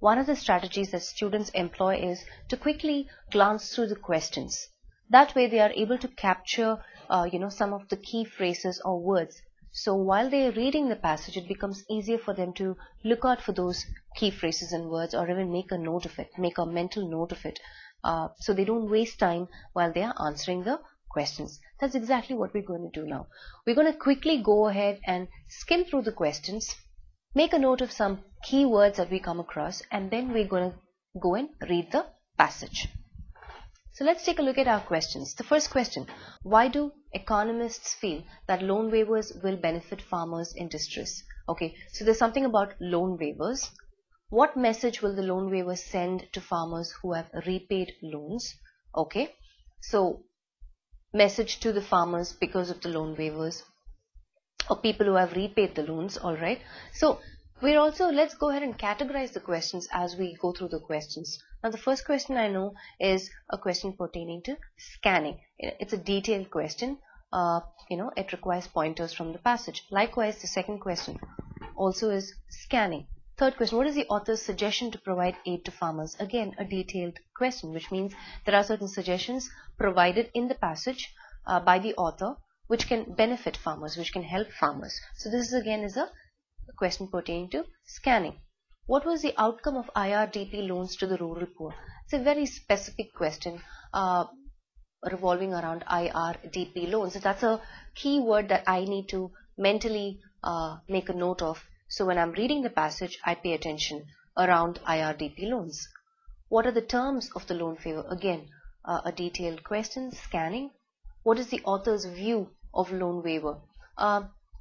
one of the strategies that students employ is to quickly glance through the questions. That way they are able to capture some of the key phrases or words. So while they are reading the passage, it becomes easier for them to look out for those key phrases and words, or even make a note of it, make a mental note of it, so they don't waste time while they are answering the questions. That's exactly what we're going to do now. We're going to quickly go ahead and skim through the questions, make a note of some key words that we come across, and then we're going to go and read the passage. So let's take a look at our questions. The first question: why do economists feel that loan waivers will benefit farmers in distress? Okay, so there's something about loan waivers. What message will the loan waiver send to farmers who have repaid loans? Okay, so message to the farmers because of the loan waivers, or people who have repaid the loans. All right, so let's go ahead and categorize the questions as we go through the questions. Now the first question I know is a question pertaining to scanning. It's a detailed question. It requires pointers from the passage. Likewise, the second question also is scanning. Third question: what is the author's suggestion to provide aid to farmers? Again, a detailed question, which means there are certain suggestions provided in the passage by the author which can benefit farmers, which can help farmers. So this again is a question pertaining to scanning. What was the outcome of IRDP loans to the rural poor? It's a very specific question revolving around IRDP loans. So that's a key word that I need to mentally make a note of. So when I'm reading the passage, I pay attention around IRDP loans. What are the terms of the loan waiver? Again, a detailed question. Scanning. What is the author's view of loan waiver?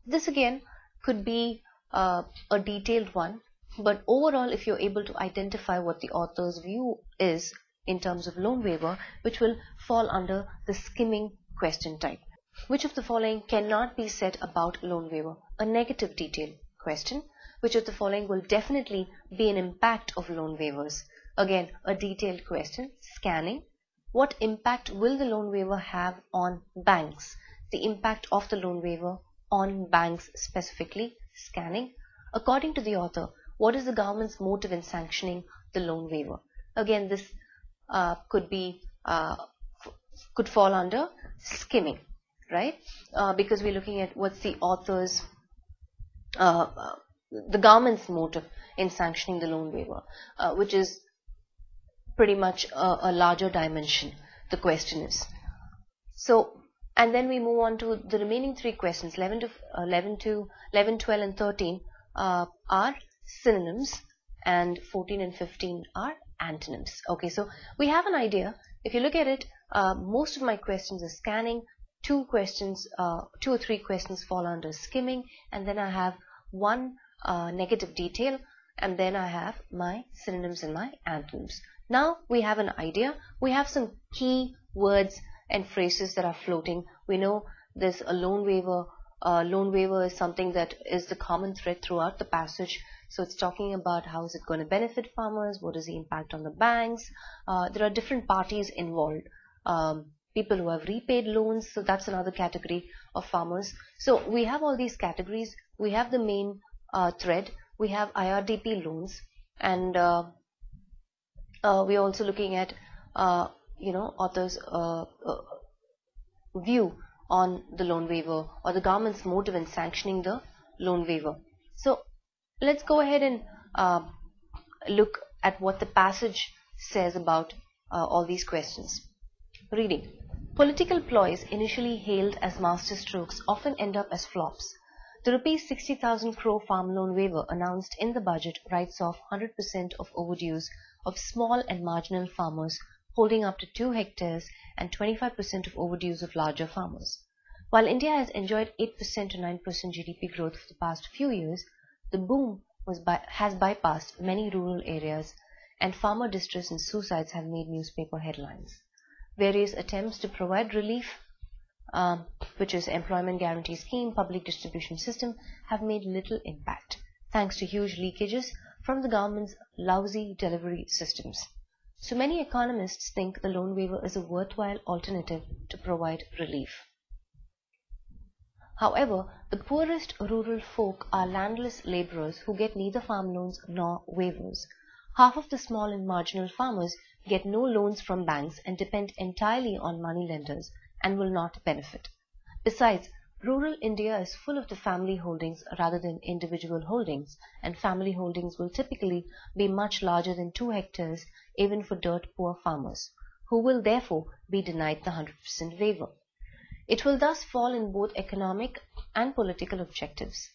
This again could be a detailed one, but overall, if you're able to identify what the author's view is in terms of loan waiver, which will fall under the skimming question type. Which of the following cannot be said about loan waiver? A negative detail question. Which of the following will definitely be an impact of loan waivers? Again, a detailed question. Scanning. What impact will the loan waiver have on banks? The impact of the loan waiver on banks specifically. Scanning. According to the author, what is the government's motive in sanctioning the loan waiver? Again, this could fall under skimming, right? Because we're looking at what's the author's, the government's motive in sanctioning the loan waiver, which is pretty much a larger dimension, the question is. So, and then we move on to the remaining three questions. 11, 12 and 13 are synonyms, and 14 and 15 are antonyms. Okay, so we have an idea. If you look at it, most of my questions are scanning. 2 or 3 questions fall under skimming, and then I have one negative detail, and then I have my synonyms and my antonyms. Now we have an idea. We have some key words and phrases that are floating. We know there's a loan waiver. Loan waiver is something that is the common thread throughout the passage. So it's talking about how is it going to benefit farmers, what is the impact on the banks. There are different parties involved. People who have repaid loans, so that's another category of farmers. So we have all these categories. We have the main thread. We have IRDP loans, and we're also looking at author's view on the loan waiver, or the government's motive in sanctioning the loan waiver. So let's go ahead and look at what the passage says about all these questions. Reading. Political ploys initially hailed as masterstrokes often end up as flops. The rupees 60,000 crore farm loan waiver announced in the budget writes off 100% of overdues of small and marginal farmers holding up to 2 hectares and 25% of overdues of larger farmers. While India has enjoyed 8% to 9% GDP growth for the past few years, the boom has bypassed many rural areas, and farmer distress and suicides have made newspaper headlines. Various attempts to provide relief, which is Employment Guarantee Scheme, Public Distribution System, have made little impact, thanks to huge leakages from the government's lousy delivery systems. So many economists think the loan waiver is a worthwhile alternative to provide relief. However, the poorest rural folk are landless laborers who get neither farm loans nor waivers. half of the small and marginal farmers get no loans from banks and depend entirely on money lenders and will not benefit. Besides, rural India is full of the family holdings rather than individual holdings, and family holdings will typically be much larger than 2 hectares even for dirt-poor farmers, who will therefore be denied the 100% waiver. It will thus fall in both economic and political objectives.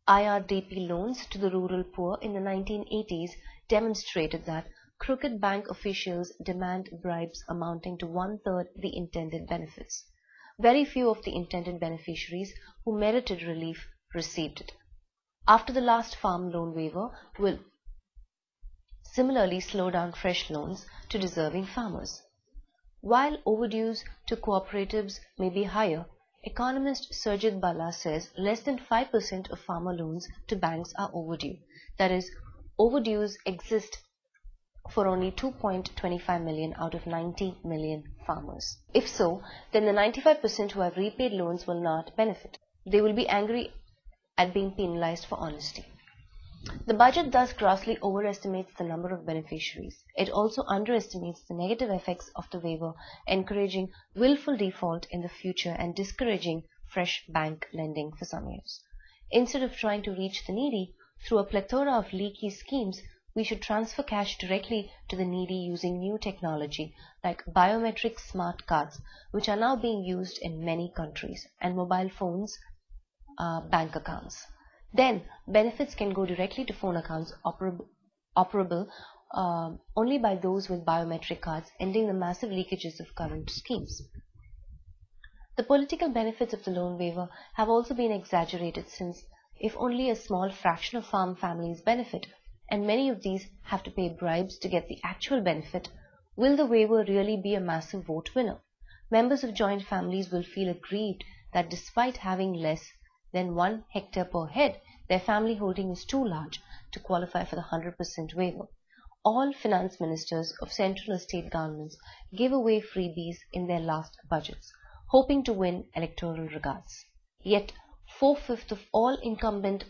IRDP loans to the rural poor in the 1980s demonstrated that crooked bank officials demand bribes amounting to 1/3 the intended benefits. Very few of the intended beneficiaries who merited relief received it. After the last farm loan waiver will similarly slow down fresh loans to deserving farmers. While overdues to cooperatives may be higher, economist Surjit Bala says less than 5% of farmer loans to banks are overdue. That is, overdues exist for only 2.25 million out of 90 million farmers. If so, then the 95% who have repaid loans will not benefit. They will be angry at being penalized for honesty. The budget thus grossly overestimates the number of beneficiaries. It also underestimates the negative effects of the waiver, encouraging willful default in the future and discouraging fresh bank lending for some years. Instead of trying to reach the needy through a plethora of leaky schemes, we should transfer cash directly to the needy using new technology like biometric smart cards, which are now being used in many countries, and mobile phones, bank accounts. Then, benefits can go directly to phone accounts operable only by those with biometric cards, ending the massive leakages of current schemes. The political benefits of the loan waiver have also been exaggerated, since if only a small fraction of farm families benefit, and many of these have to pay bribes to get the actual benefit, will the waiver really be a massive vote winner? Members of joint families will feel aggrieved that despite having less than 1 hectare per head, their family holding is too large to qualify for the 100% waiver. All finance ministers of central or state governments gave away freebies in their last budgets, hoping to win electoral regards. Yet, 4/5 of all incumbent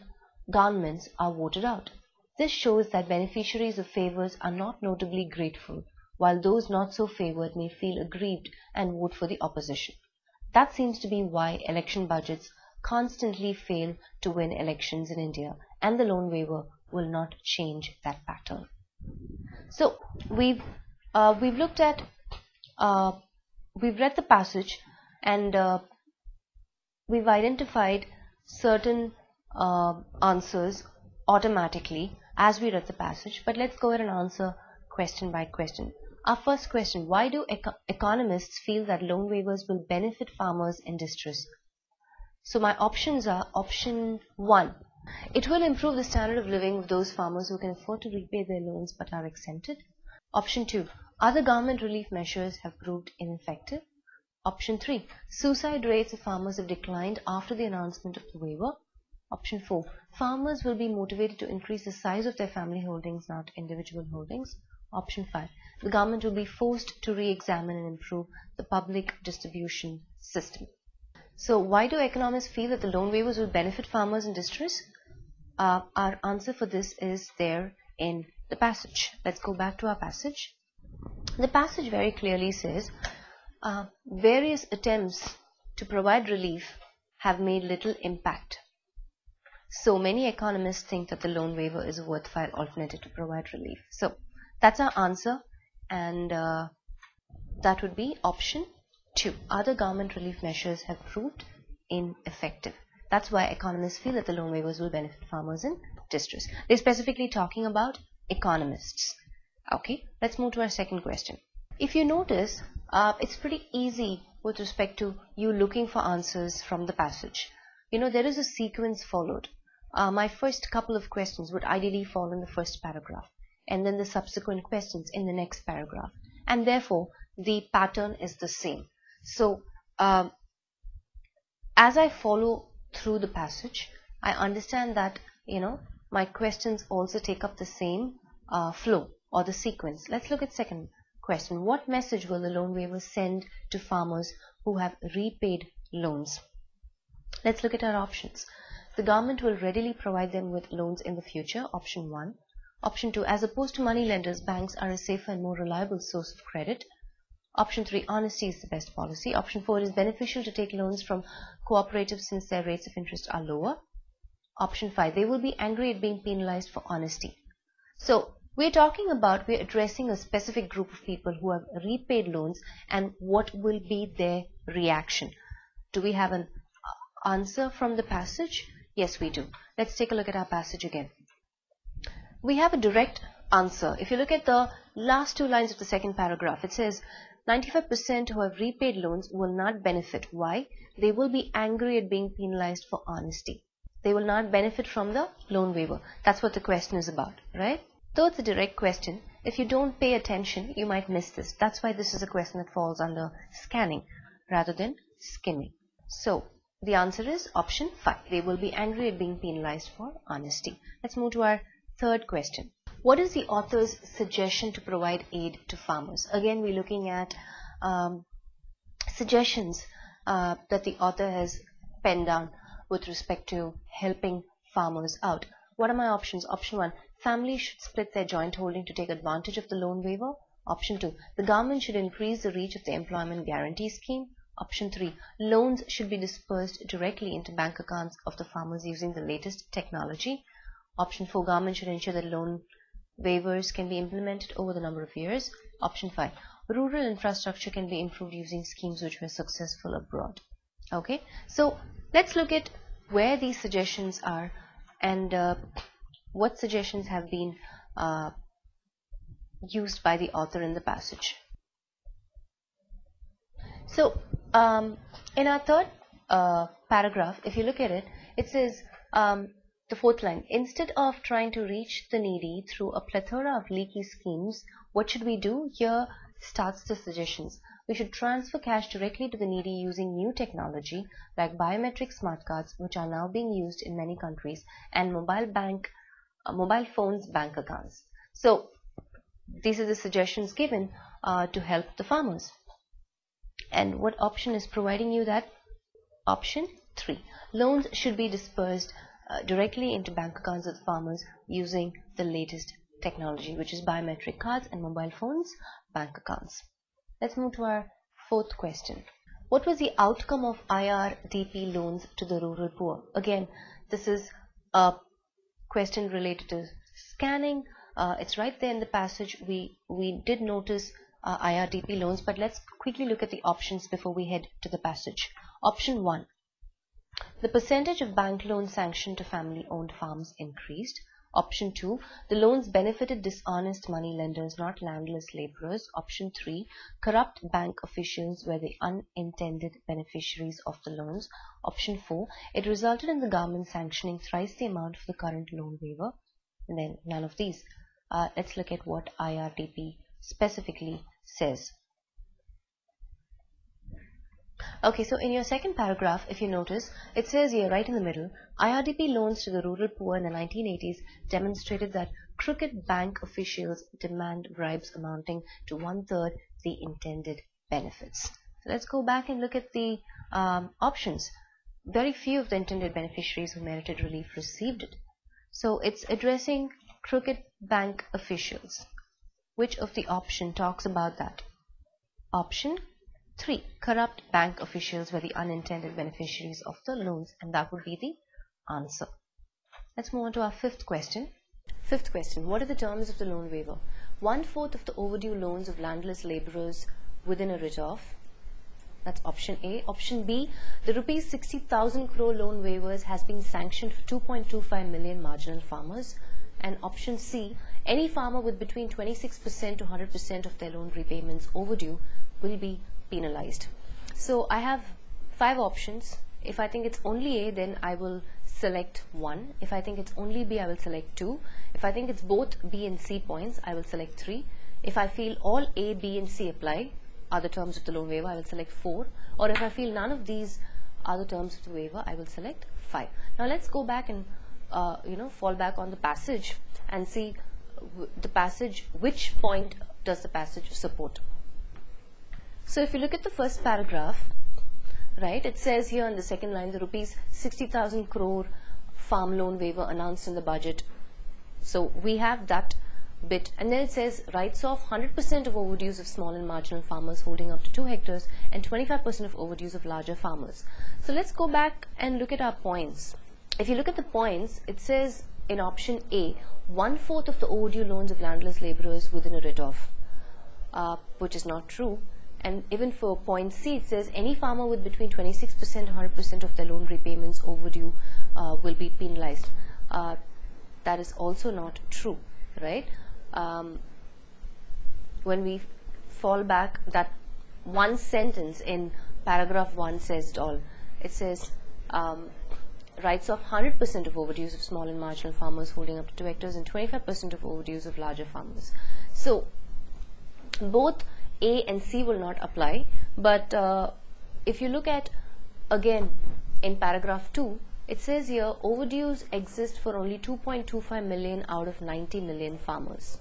governments are voted out. This shows that beneficiaries of favors are not notably grateful, while those not so favored may feel aggrieved and vote for the opposition. That seems to be why election budgets constantly fail to win elections in India, and the loan waiver will not change that pattern. So we've looked at we've read the passage, and we've identified certain answers automatically as we read the passage. But let's go ahead and answer question by question. Our first question: why do economists feel that loan waivers will benefit farmers in distress? So my options are: option 1, it will improve the standard of living of those farmers who can afford to repay their loans but are exempted. Option 2, other government relief measures have proved ineffective. Option 3, suicide rates of farmers have declined after the announcement of the waiver. Option 4, farmers will be motivated to increase the size of their family holdings, not individual holdings. Option 5, the government will be forced to re-examine and improve the public distribution system. So why do economists feel that the loan waivers will benefit farmers in distress? Our answer for this is there in the passage. Let's go back to our passage. The passage very clearly says, various attempts to provide relief have made little impact. So many economists think that the loan waiver is a worthwhile alternative to provide relief. So that's our answer, and that would be option 2. Other government relief measures have proved ineffective. That's why economists feel that the loan waivers will benefit farmers in distress. They're specifically talking about economists. Okay, let's move to our second question. If you notice, it's pretty easy with respect to you looking for answers from the passage. You know, there is a sequence followed. My first couple of questions would ideally fall in the first paragraph, and then the subsequent questions in the next paragraph. And therefore, the pattern is the same. So, as I follow through the passage, I understand that, my questions also take up the same flow or the sequence. Let's look at second question. What message will the loan waiver send to farmers who have repaid loans? Let's look at our options. The government will readily provide them with loans in the future, option 1. Option 2, as opposed to money lenders, banks are a safer and more reliable source of credit. Option 3, honesty is the best policy. Option 4, it is beneficial to take loans from cooperatives since their rates of interest are lower. Option 5, they will be angry at being penalized for honesty. So we're addressing a specific group of people who have repaid loans, and what will be their reaction. Do we have an answer from the passage? Yes, we do. Let's take a look at our passage again. We have a direct answer. If you look at the last two lines of the second paragraph, it says 95% who have repaid loans will not benefit. Why? They will be angry at being penalized for honesty. They will not benefit from the loan waiver. That's what the question is about, right? Though it's a direct question, if you don't pay attention, you might miss this. That's why this is a question that falls under scanning rather than skimming. So the answer is option 5. They will be angry at being penalized for honesty. Let's move to our third question. What is the author's suggestion to provide aid to farmers? Again, we're looking at suggestions that the author has penned down with respect to helping farmers out. What are my options? Option 1, families should split their joint holding to take advantage of the loan waiver. Option 2, the government should increase the reach of the employment guarantee scheme. Option 3, loans should be dispersed directly into bank accounts of the farmers using the latest technology. Option 4, government should ensure that loan waivers can be implemented over the number of years. Option 5, rural infrastructure can be improved using schemes which were successful abroad. Okay, so let's look at where these suggestions are and what suggestions have been used by the author in the passage. So in our third paragraph, if you look at it, it says the fourth line, instead of trying to reach the needy through a plethora of leaky schemes, what should we do? Here starts the suggestions. We should transfer cash directly to the needy using new technology like biometric smart cards, which are now being used in many countries, and mobile phones bank accounts. So these are the suggestions given to help the farmers. And what option is providing you that? Option 3. Loans should be dispersed directly into bank accounts of the farmers using the latest technology, which is biometric cards and mobile phones bank accounts. Let's move to our fourth question. What was the outcome of IRDP loans to the rural poor? Again, this is a question related to scanning. It's right there in the passage. We did notice IRDP loans, but let's quickly look at the options before we head to the passage. Option 1, the percentage of bank loans sanctioned to family-owned farms increased. Option 2, the loans benefited dishonest money lenders, not landless laborers. Option 3, corrupt bank officials were the unintended beneficiaries of the loans. Option 4, it resulted in the government sanctioning thrice the amount of the current loan waiver. And then none of these. Let's look at what IRDP specifically says. Okay, so in your second paragraph, if you notice, it says here right in the middle, IRDP loans to the rural poor in the 1980s demonstrated that crooked bank officials demand bribes amounting to 1/3 the intended benefits. So let's go back and look at the options. Very few of the intended beneficiaries who merited relief received it. So it's addressing crooked bank officials. Which of the option talks about that? Option 3, corrupt bank officials were the unintended beneficiaries of the loans, and that would be the answer. Let's move on to our fifth question. Fifth question, what are the terms of the loan waiver? 1/4 of the overdue loans of landless laborers within a write-off. That's option A. Option B, the rupees 60,000 crore loan waivers has been sanctioned for 2.25 million marginal farmers. And option C, any farmer with between 26% to 100% of their loan repayments overdue will be penalized. So I have 5 options. If I think it's only A, then I will select 1. If I think it's only B, I will select 2. If I think it's both B and C points, I will select 3. If I feel all A, B and C apply, are the terms of the loan waiver, I will select 4. Or if I feel none of these are the terms of the waiver, I will select 5. Now let's go back and fall back on the passage and see the passage, which point does the passage support. So if you look at the first paragraph, right, it says here in the second line, the rupees 60,000 crore farm loan waiver announced in the budget So we have that bit, and then it says writes off 100% of overdues of small and marginal farmers holding up to 2 hectares and 25% of overdues of larger farmers. So let's go back and look at our points. If you look at the points, it says in option A, 1/4 of the overdue loans of landless laborers within a writ-off, which is not true. And even for point C, it says any farmer with between 26% and 100% of their loan repayments overdue will be penalized. That is also not true, right? When we fall back, that one sentence in paragraph 1 says it all. It says writes off 100% of overdues of small and marginal farmers holding up to 2 hectares and 25% of overdues of larger farmers. So both A and C will not apply, but if you look at again in paragraph 2, it says here overdues exist for only 2.25 million out of 90 million farmers.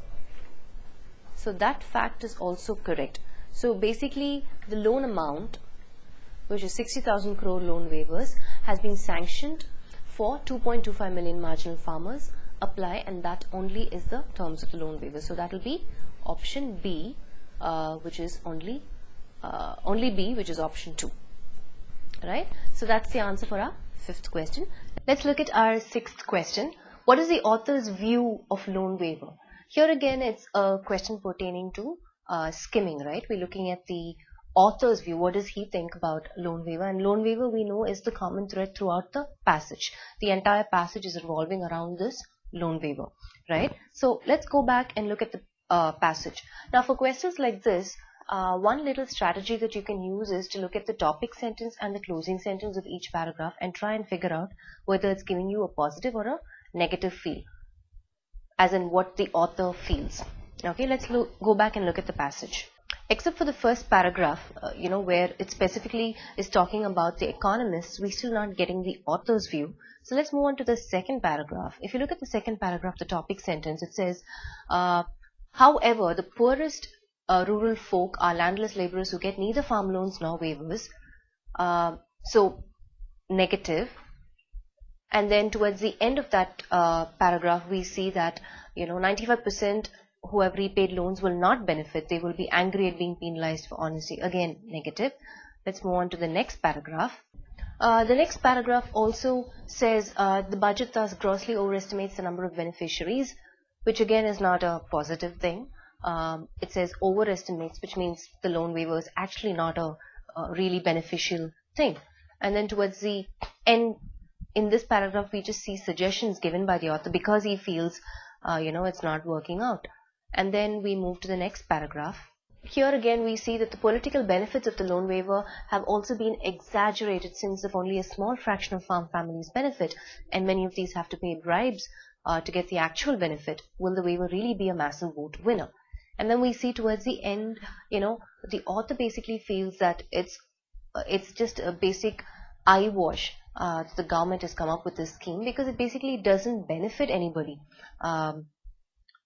So that fact is also correct. So basically the loan amount, which is 60,000 crore loan waivers, has been sanctioned for 2.25 million marginal farmers, apply, and that only is the terms of the loan waiver. So that will be option B, which is only B, which is option 2, right? So that's the answer for our 5th question. Let's look at our 6th question. What is the author's view of loan waiver? Here again, it's a question pertaining to skimming, right? We're looking at the author's view. What does he think about loan waiver? And loan waiver, we know, is the common thread throughout the passage. The entire passage is revolving around this loan waiver, right? So let's go back and look at the passage. Now for questions like this, one little strategy that you can use is to look at the topic sentence and the closing sentence of each paragraph and try and figure out whether it's giving you a positive or a negative feel, as in what the author feels. Okay, let's go back and look at the passage. Except for the first paragraph, where it specifically is talking about the economists, we're still not getting the author's view. So let's move on to the second paragraph. If you look at the second paragraph, the topic sentence, it says, however, the poorest rural folk are landless laborers who get neither farm loans nor waivers. So negative. And then towards the end of that paragraph, we see that 95% who have repaid loans will not benefit. They will be angry at being penalized for honesty. Again, negative. Let's move on to the next paragraph. The next paragraph also says the budget thus grossly overestimates the number of beneficiaries, which again is not a positive thing. It says overestimates, which means the loan waiver is actually not a really beneficial thing. And then towards the end, in this paragraph, we just see suggestions given by the author because he feels, it's not working out. And then we move to the next paragraph. Here again, we see that the political benefits of the loan waiver have also been exaggerated, since if only a small fraction of farm families benefit, and many of these have to pay bribes to get the actual benefit, will the waiver really be a massive vote winner? And then we see towards the end, the author basically feels that it's just a basic eyewash. The government has come up with this scheme because it basically doesn't benefit anybody.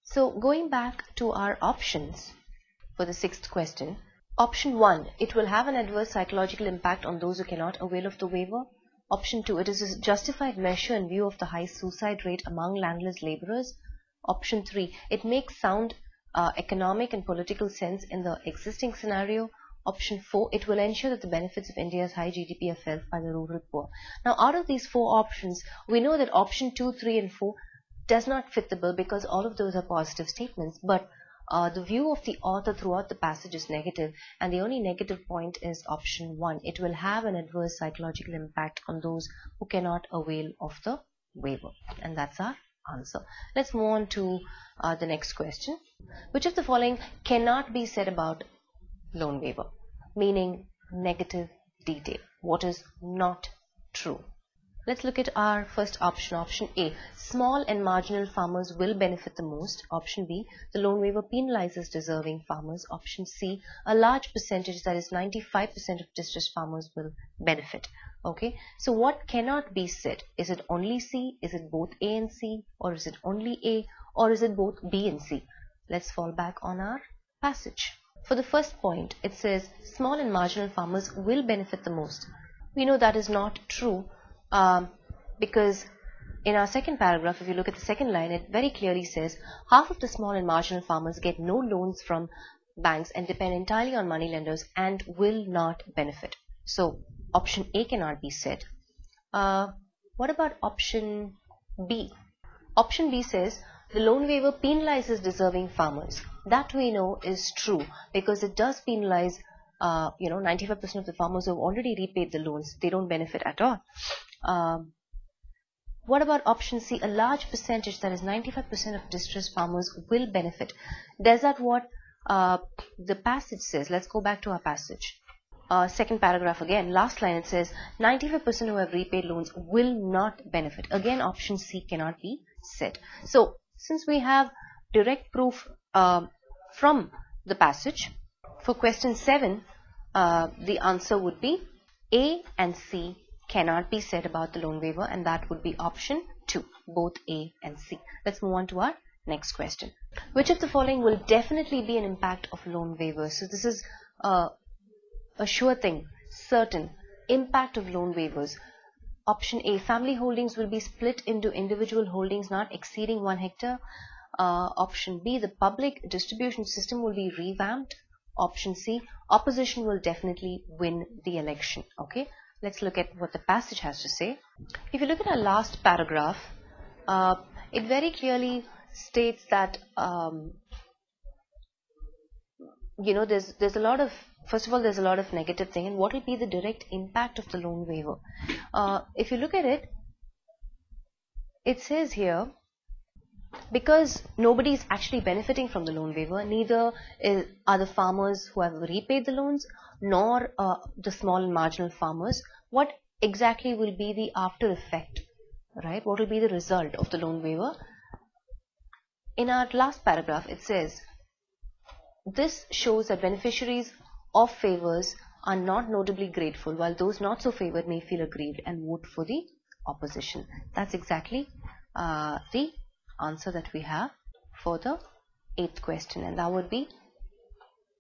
So going back to our options for the 6th question. Option 1, it will have an adverse psychological impact on those who cannot avail of the waiver. Option 2, it is a justified measure in view of the high suicide rate among landless laborers. Option 3, it makes sound economic and political sense in the existing scenario. Option 4, it will ensure that the benefits of India's high GDP are felt by the rural poor. Now, out of these 4 options, we know that option 2, 3 and 4 does not fit the bill because all of those are positive statements, but the view of the author throughout the passage is negative, and the only negative point is option 1. It will have an adverse psychological impact on those who cannot avail of the waiver. And that's our answer. Let's move on to the next question. Which of the following cannot be said about loan waiver? Meaning negative detail. What is not true? Let's look at our first option, option A. Small and marginal farmers will benefit the most. Option B, the loan waiver penalizes deserving farmers. Option C, a large percentage, that is 95% of distressed farmers will benefit. Okay, so what cannot be said? Is it only C? Is it both A and C? Or is it only A? Or is it both B and C? Let's fall back on our passage. For the first point, it says small and marginal farmers will benefit the most. We know that is not true. Because in our second paragraph, if you look at the second line, it very clearly says half of the small and marginal farmers get no loans from banks and depend entirely on money lenders and will not benefit. So option A cannot be said. What about option B? Option B says the loan waiver penalizes deserving farmers. That we know is true because it does penalize 95% of the farmers who have already repaid the loans. They don't benefit at all. What about option C? A large percentage, that is 95% of distressed farmers will benefit. Is that what the passage says? Let's go back to our passage. Second paragraph again, last line, it says 95% who have repaid loans will not benefit. Again, option C cannot be said. So since we have direct proof from the passage, for question 7, the answer would be A and C cannot be said about the loan waiver, and that would be option 2, both A and C. Let's move on to our next question. Which of the following will definitely be an impact of loan waivers? So this is a sure thing, certain impact of loan waivers. Option A, family holdings will be split into individual holdings not exceeding 1 hectare. Option B, the public distribution system will be revamped. Option C, opposition will definitely win the election. Okay, let's look at what the passage has to say. If you look at our last paragraph, it very clearly states that there's a lot of, first of all, there's a lot of negative thing, and what will be the direct impact of the loan waiver? If you look at it, it says here, because nobody is actually benefiting from the loan waiver, neither are the farmers who have repaid the loans, nor the small and marginal farmers. What exactly will be the after effect, right? What will be the result of the loan waiver? In our last paragraph, it says, this shows that beneficiaries of favors are not notably grateful, while those not so favored may feel aggrieved and vote for the opposition. That's exactly the answer that we have for the 8th question, and that would be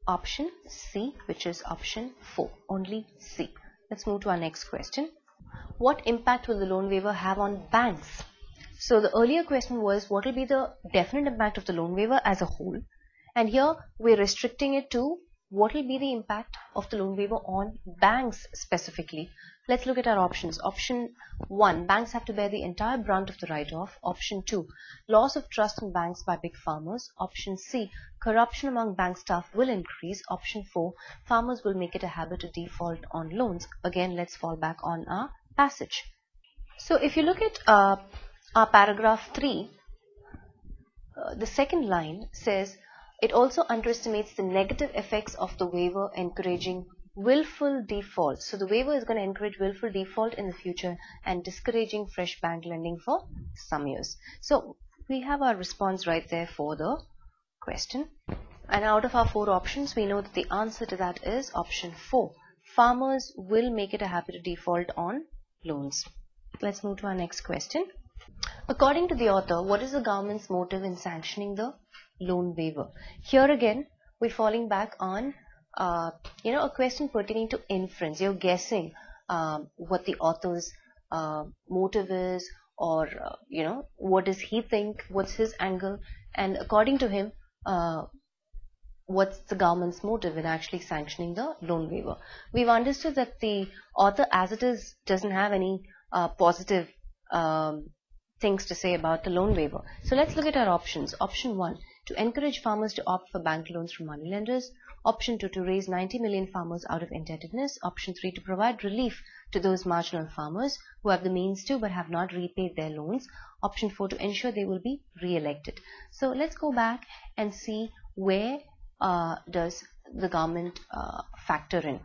option C, which is option 4, only C. Let's move to our next question. What impact will the loan waiver have on banks? So the earlier question was, what will be the definite impact of the loan waiver as a whole? And here we're restricting it to what will be the impact of the loan waiver on banks specifically. Let's look at our options. Option 1, banks have to bear the entire brunt of the write-off. Option 2, loss of trust in banks by big farmers. Option C, corruption among bank staff will increase. Option 4, farmers will make it a habit to default on loans. Again, let's fall back on our passage. So if you look at our paragraph 3, the second line says, it also underestimates the negative effects of the waiver encouraging willful default. So the waiver is going to encourage willful default in the future and discouraging fresh bank lending for some years. So we have our response right there for the question. And out of our 4 options, we know that the answer to that is option 4. Farmers will make it a habit to default on loans. Let's move to our next question. According to the author, what is the government's motive in sanctioning the loan waiver? Here again, we're falling back on a question pertaining to inference. You're guessing what the author's motive is, or what does he think, what's his angle, and according to him, what's the government's motive in actually sanctioning the loan waiver. We've understood that the author as it is doesn't have any positive things to say about the loan waiver. So let's look at our options. Option 1, to encourage farmers to opt for bank loans from money lenders. Option 2, to raise 90 million farmers out of indebtedness. Option 3, to provide relief to those marginal farmers who have the means to but have not repaid their loans. Option 4, to ensure they will be re-elected. So let's go back and see where does the government factor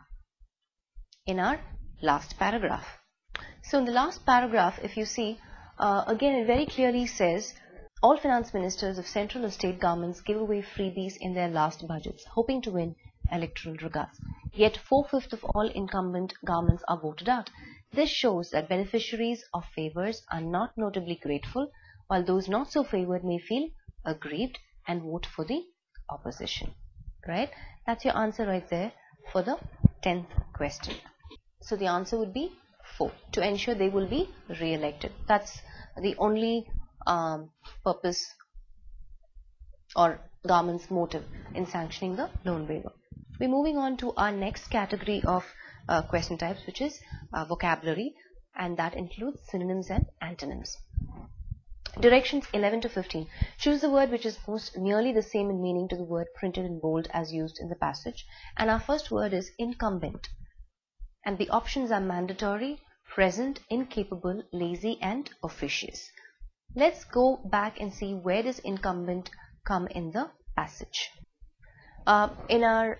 in our last paragraph. So in the last paragraph, if you see, again it very clearly says, all finance ministers of central or state governments give away freebies in their last budgets, hoping to win electoral regards. Yet 4/5 of all incumbent governments are voted out. This shows that beneficiaries of favors are not notably grateful, while those not so favored may feel aggrieved and vote for the opposition. Right? That's your answer right there for the 10th question. So the answer would be 4, to ensure they will be re-elected. That's the only purpose or government's motive in sanctioning the loan waiver. We're moving on to our next category of question types, which is vocabulary, and that includes synonyms and antonyms. Directions 11 to 15. Choose the word which is most nearly the same in meaning to the word printed in bold as used in the passage. And our first word is incumbent. And the options are mandatory, present, incapable, lazy, and officious. Let's go back and see where does incumbent come in the passage. In our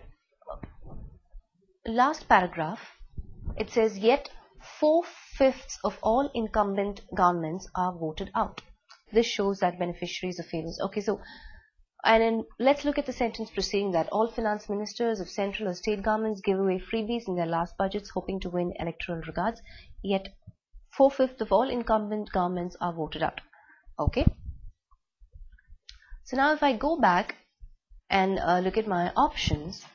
last paragraph, it says, yet 4/5 of all incumbent governments are voted out. This shows that beneficiaries of favors. Okay, so, and then let's look at the sentence preceding that. All finance ministers of central or state governments give away freebies in their last budgets, hoping to win electoral regards. Yet 4/5 of all incumbent governments are voted out. Okay. So now if I go back and look at my options,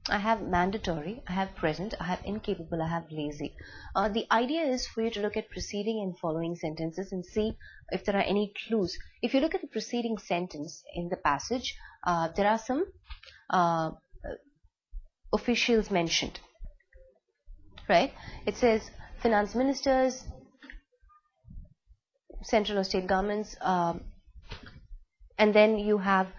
I have mandatory, I have present, I have incapable, I have lazy. The idea is for you to look at preceding and following sentences and see if there are any clues. If you look at the preceding sentence in the passage, there are some officials mentioned, right? It says finance ministers, central or state governments, and then you have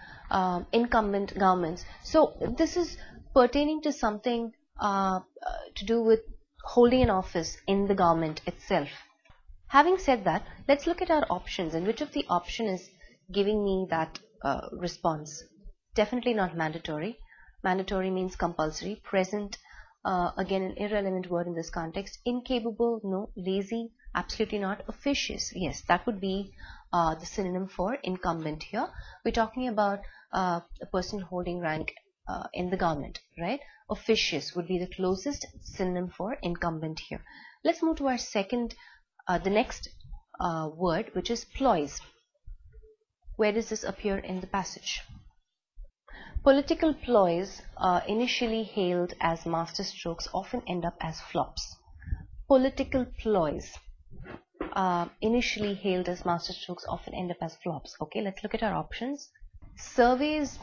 incumbent governments. So this is pertaining to something to do with holding an office in the government itself. Having said that, let's look at our options and which of the option is giving me that response. Definitely not mandatory. Mandatory means compulsory. Present, again an irrelevant word in this context. Incapable, no. Lazy, absolutely not. Officious, yes, that would be the synonym for incumbent here. We're talking about a person holding rank in the government, right? Officious would be the closest synonym for incumbent here. Let's move to our second, the next word, which is ploys. Where does this appear in the passage? Political ploys, initially hailed as masterstrokes, often end up as flops. Political ploys, initially hailed as masterstrokes, often end up as flops. Okay, let's look at our options. Surveys,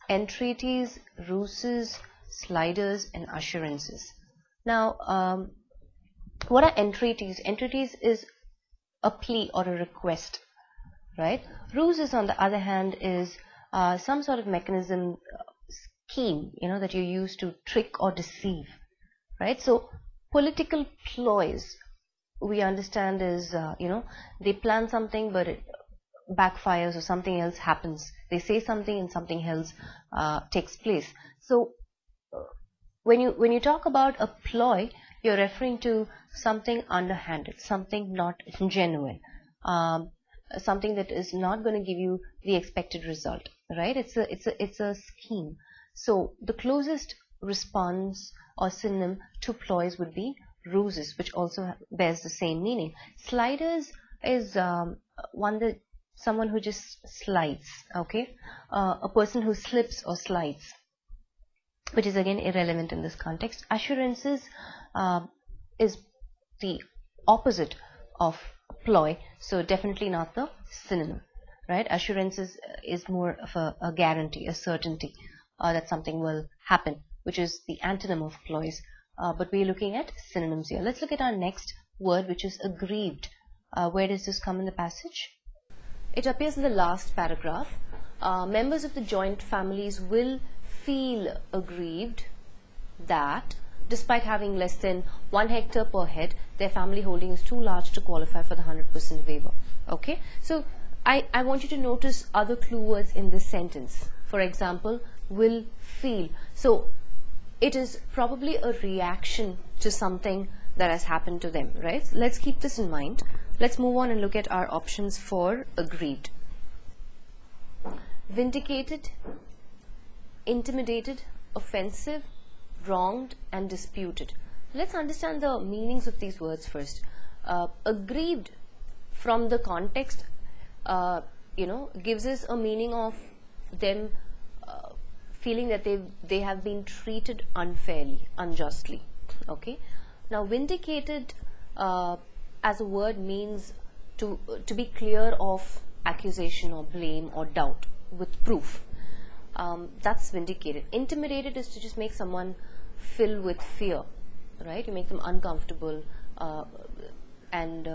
entreaties, ruses, sliders, and assurances. Now, what are entreaties? Entreaties is a plea or a request, right? Ruses, on the other hand, is some sort of mechanism, scheme, that you use to trick or deceive, right? So, political ploys, we understand is, they plan something, but it backfires or something else happens. They say something and something else takes place. So when you talk about a ploy, you're referring to something underhanded, something not genuine, something that is not going to give you the expected result, right? It's a scheme. So the closest response or synonym to ploys would be ruses, which also bears the same meaning. Sliders is someone who just slides, okay? A person who slips or slides, which is again irrelevant in this context. Assurances is the opposite of ploy, so definitely not the synonym, right? Assurances is more of a guarantee, a certainty that something will happen, which is the antonym of ploys. But we're looking at synonyms here. Let's look at our next word, which is aggrieved. Where does this come in the passage? It appears in the last paragraph. Members of the joint families will feel aggrieved that despite having less than 1 hectare per head, their family holding is too large to qualify for the 100% waiver. Okay, so I want you to notice other clue words in this sentence. For example, will feel. So it is probably a reaction to something that has happened to them, right? So let's keep this in mind. Let's move on and look at our options for aggrieved. Vindicated, intimidated, offensive, wronged, and disputed. Let's understand the meanings of these words first. Aggrieved, from the context, gives us a meaning of them feeling that they have been treated unfairly, unjustly. Okay. Now, vindicated as a word means to be clear of accusation or blame or doubt with proof. That's vindicated. Intimidated is to just make someone fill with fear, right? You make them uncomfortable, and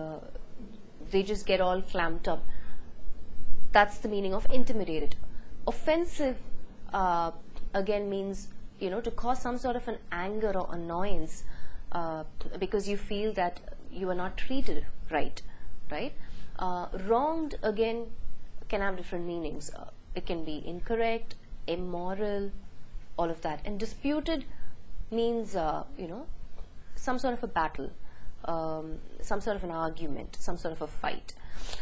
they just get all clamped up. That's the meaning of intimidated. Offensive again means, to cause some sort of an anger or annoyance because you feel that you are not treated right, right? Wronged again can have different meanings. It can be incorrect, immoral, all of that. And disputed means, some sort of a battle, some sort of an argument, some sort of a fight.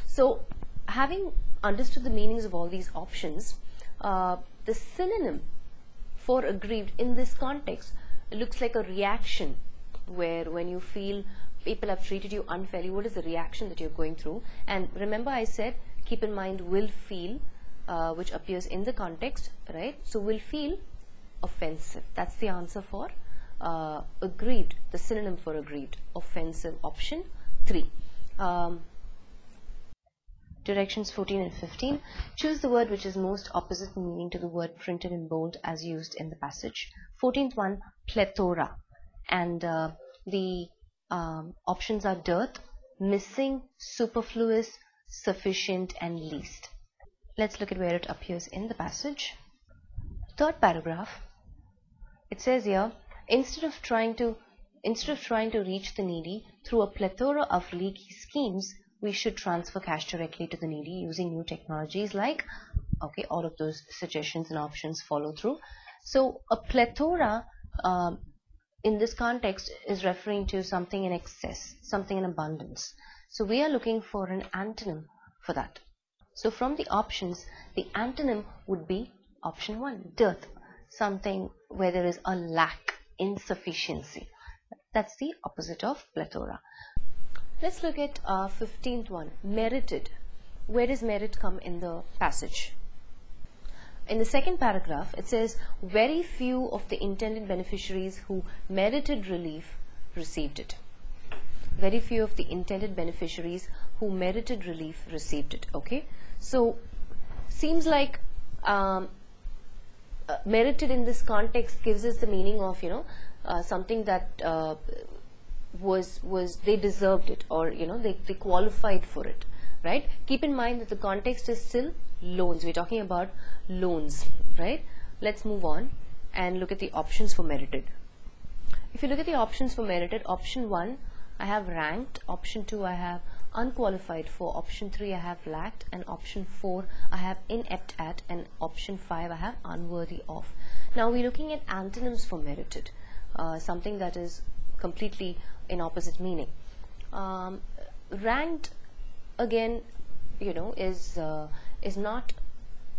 So having understood the meanings of all these options, the synonym for aggrieved in this context looks like a reaction, where when you feel people have treated you unfairly, what is the reaction that you're going through? And remember I said, keep in mind will feel, which appears in the context, right? So will feel offensive. That's the answer for aggrieved, the synonym for aggrieved, offensive, option 3. Directions 14 and 15. Choose the word which is most opposite in meaning to the word printed in bold as used in the passage. 14th one, plethora. And the options are dearth, missing, superfluous, sufficient, and least. Let's look at where it appears in the passage. Third paragraph, it says here, instead of trying to reach the needy through a plethora of leaky schemes, we should transfer cash directly to the needy using new technologies like, okay, all of those suggestions and options follow through. So a plethora in this context is referring to something in excess, something in abundance. So we are looking for an antonym for that. So from the options, the antonym would be option 1, dearth, something where there is a lack, insufficiency. That's the opposite of plethora. Let's look at 15th one, merited. Where does merit come in the passage? In the second paragraph, it says, very few of the intended beneficiaries who merited relief received it. Very few of the intended beneficiaries who merited relief received it. Okay, so seems like merited in this context gives us the meaning of, something that was they deserved it, or they qualified for it, right? Keep in mind that the context is still loans. We're talking about loans, right? Let's move on and look at the options for merited. If you look at the options for merited, option 1 I have ranked, option 2 I have unqualified for, option 3 I have lacked, and option 4 I have inept at, and option 5 I have unworthy of. Now we're looking at antonyms for merited, something that is completely in opposite meaning. Ranked again, is not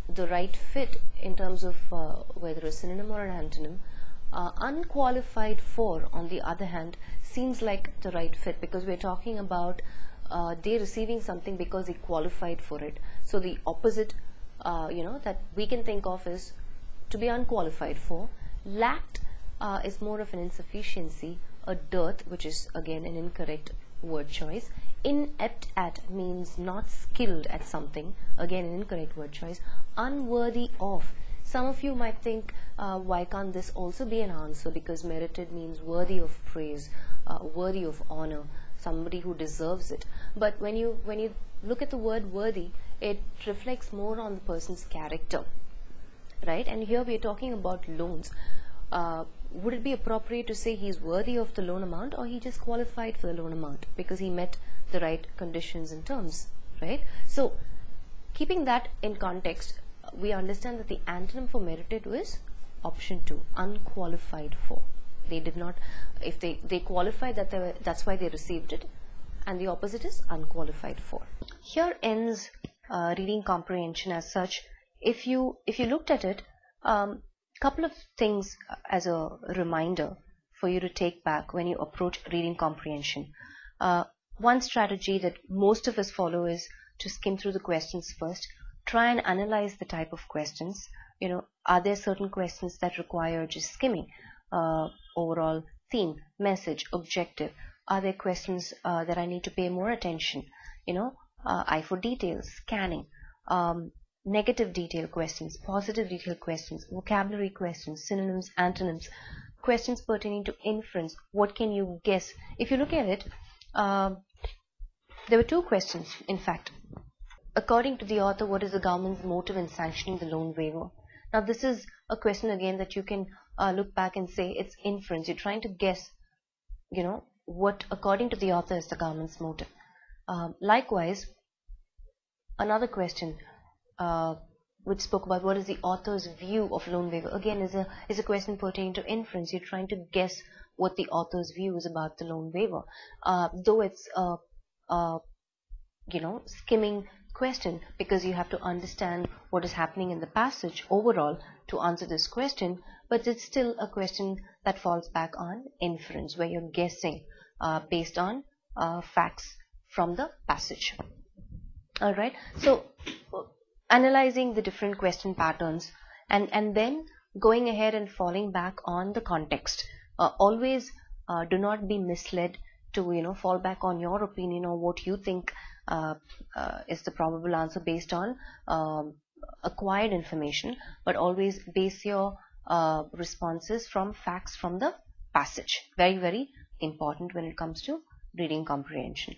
the right fit in terms of whether a synonym or an antonym. Unqualified for, on the other hand, seems like the right fit, because we're talking about they receiving something because they qualified for it. So the opposite, that we can think of is to be unqualified for. Lacked is more of an insufficiency. A dearth, which is again an incorrect word choice. Inept at means not skilled at something, again an incorrect word choice. Unworthy of. Some of you might think, why can't this also be an answer, because merited means worthy of praise, worthy of honor, somebody who deserves it. But when you look at the word worthy, it reflects more on the person's character, right? And here we are talking about loans. Would it be appropriate to say he's worthy of the loan amount, or he just qualified for the loan amount because he met the right conditions and terms, right? So keeping that in context, we understand that the antonym for merited was option 2, unqualified for. They did not, if they qualified, that's why they received it, and the opposite is unqualified for. Here ends reading comprehension as such. If you looked at it, couple of things as a reminder for you to take back when you approach reading comprehension. One strategy that most of us follow is to skim through the questions first. Try and analyze the type of questions. Are there certain questions that require just skimming? Overall theme, message, objective. Are there questions that I need to pay more attention? I for details, scanning, negative detail questions, positive detail questions, vocabulary questions, synonyms, antonyms, questions pertaining to inference. What can you guess? If you look at it, there were two questions, in fact. According to the author, what is the government's motive in sanctioning the loan waiver? Now, this is a question again that you can look back and say it's inference. You're trying to guess, what according to the author is the government's motive. Likewise, another question which spoke about what is the author's view of loan waiver, again is a question pertaining to inference. You're trying to guess what the author's view is about the loan waiver. Though it's skimming question, because you have to understand what is happening in the passage overall to answer this question, but it's still a question that falls back on inference, where you're guessing based on facts from the passage. All right, so analyzing the different question patterns and then going ahead and falling back on the context. Always do not be misled to fall back on your opinion or what you think is the probable answer based on acquired information, but always base your responses from facts from the passage. Very, very important when it comes to reading comprehension.